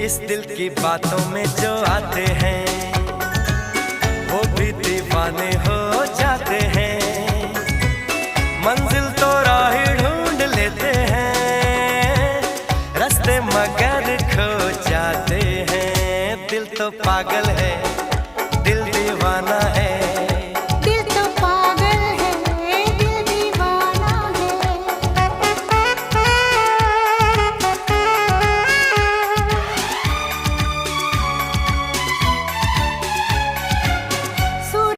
इस दिल की बातों में जो आते हैं वो भी दीवाने हो जाते हैं। मंजिल तो राह ढूंढ लेते हैं, रास्ते मगर खो जाते हैं। दिल तो पागल है, दिल दीवाना